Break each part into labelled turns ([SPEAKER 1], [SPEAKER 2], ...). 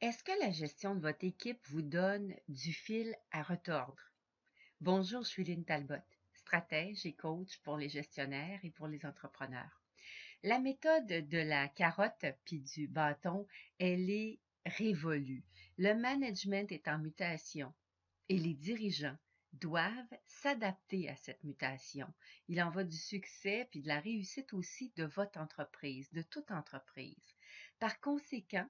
[SPEAKER 1] Est-ce que la gestion de votre équipe vous donne du fil à retordre? Bonjour, je suis Lynne Talbot, stratège et coach pour les gestionnaires et pour les entrepreneurs. La méthode de la carotte puis du bâton, elle est révolue. Le management est en mutation et les dirigeants doivent s'adapter à cette mutation. Il en va du succès puis de la réussite aussi de votre entreprise, de toute entreprise. Par conséquent,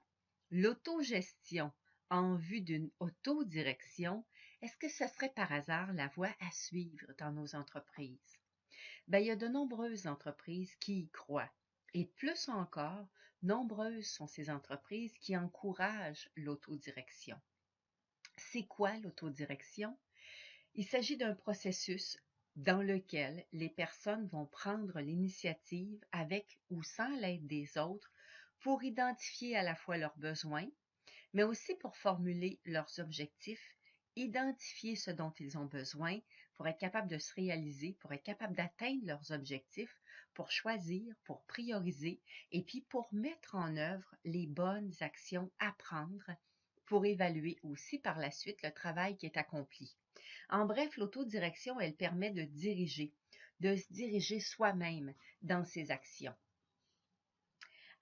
[SPEAKER 1] l'autogestion en vue d'une autodirection, est-ce que ce serait par hasard la voie à suivre dans nos entreprises? Bien, il y a de nombreuses entreprises qui y croient. Et plus encore, nombreuses sont ces entreprises qui encouragent l'autodirection. C'est quoi l'autodirection? Il s'agit d'un processus dans lequel les personnes vont prendre l'initiative avec ou sans l'aide des autres pour identifier à la fois leurs besoins, mais aussi pour formuler leurs objectifs, identifier ce dont ils ont besoin pour être capable de se réaliser, pour être capable d'atteindre leurs objectifs, pour choisir, pour prioriser et puis pour mettre en œuvre les bonnes actions à prendre pour évaluer aussi par la suite le travail qui est accompli. En bref, l'autodirection, elle permet de se diriger soi-même dans ses actions.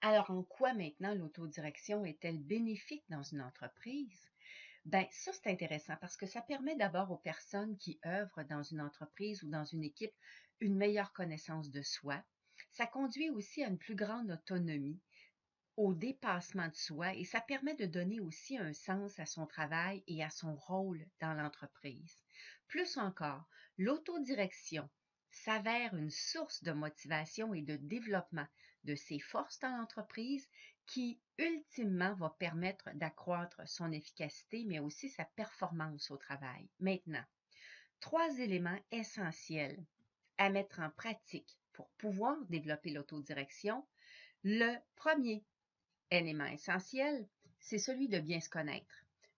[SPEAKER 1] Alors, en quoi maintenant l'autodirection est-elle bénéfique dans une entreprise? Ben, ça, c'est intéressant parce que ça permet d'abord aux personnes qui œuvrent dans une entreprise ou dans une équipe une meilleure connaissance de soi. Ça conduit aussi à une plus grande autonomie, au dépassement de soi et ça permet de donner aussi un sens à son travail et à son rôle dans l'entreprise. Plus encore, l'autodirection s'avère une source de motivation et de développement de ses forces dans l'entreprise qui, ultimement, va permettre d'accroître son efficacité, mais aussi sa performance au travail. Maintenant, trois éléments essentiels à mettre en pratique pour pouvoir développer l'autodirection. Le premier élément essentiel, c'est celui de bien se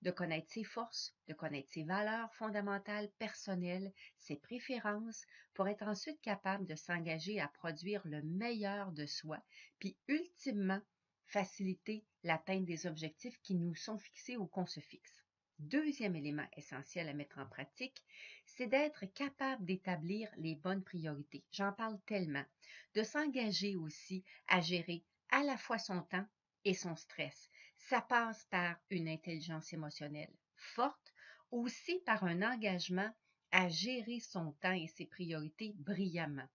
[SPEAKER 1] de connaître ses forces, de connaître ses valeurs fondamentales personnelles, ses préférences, pour être ensuite capable de s'engager à produire le meilleur de soi, puis ultimement faciliter l'atteinte des objectifs qui nous sont fixés ou qu'on se fixe. Deuxième élément essentiel à mettre en pratique, c'est d'être capable d'établir les bonnes priorités. J'en parle tellement. De s'engager aussi à gérer à la fois son temps et son stress. Ça passe par une intelligence émotionnelle forte, aussi par un engagement à gérer son temps et ses priorités brillamment.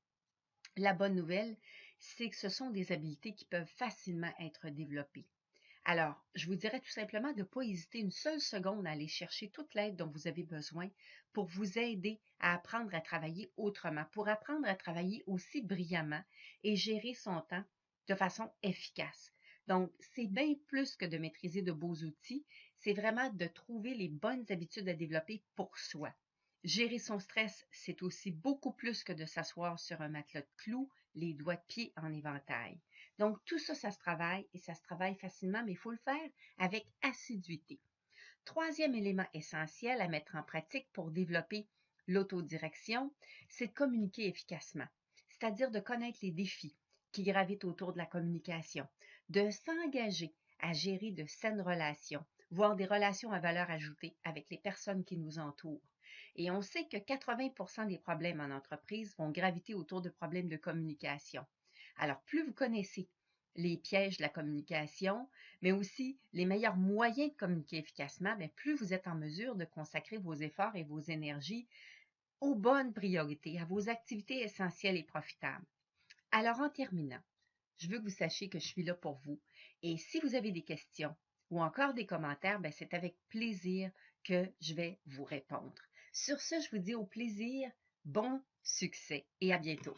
[SPEAKER 1] La bonne nouvelle, c'est que ce sont des habiletés qui peuvent facilement être développées. Alors, je vous dirais tout simplement de ne pas hésiter une seule seconde à aller chercher toute l'aide dont vous avez besoin pour vous aider à apprendre à travailler autrement, pour apprendre à travailler aussi brillamment et gérer son temps de façon efficace. Donc, c'est bien plus que de maîtriser de beaux outils, c'est vraiment de trouver les bonnes habitudes à développer pour soi. Gérer son stress, c'est aussi beaucoup plus que de s'asseoir sur un matelas de clous, les doigts de pied en éventail. Donc, tout ça, ça se travaille et ça se travaille facilement, mais il faut le faire avec assiduité. Troisième élément essentiel à mettre en pratique pour développer l'autodirection, c'est de communiquer efficacement, c'est-à-dire de connaître les défis qui gravitent autour de la communication, de s'engager à gérer de saines relations, voire des relations à valeur ajoutée avec les personnes qui nous entourent. Et on sait que 80% des problèmes en entreprise vont graviter autour de problèmes de communication. Alors, plus vous connaissez les pièges de la communication, mais aussi les meilleurs moyens de communiquer efficacement, bien, plus vous êtes en mesure de consacrer vos efforts et vos énergies aux bonnes priorités, à vos activités essentielles et profitables. Alors, en terminant, je veux que vous sachiez que je suis là pour vous. Et si vous avez des questions ou encore des commentaires, bien, c'est avec plaisir que je vais vous répondre. Sur ce, je vous dis au plaisir, bon succès et à bientôt.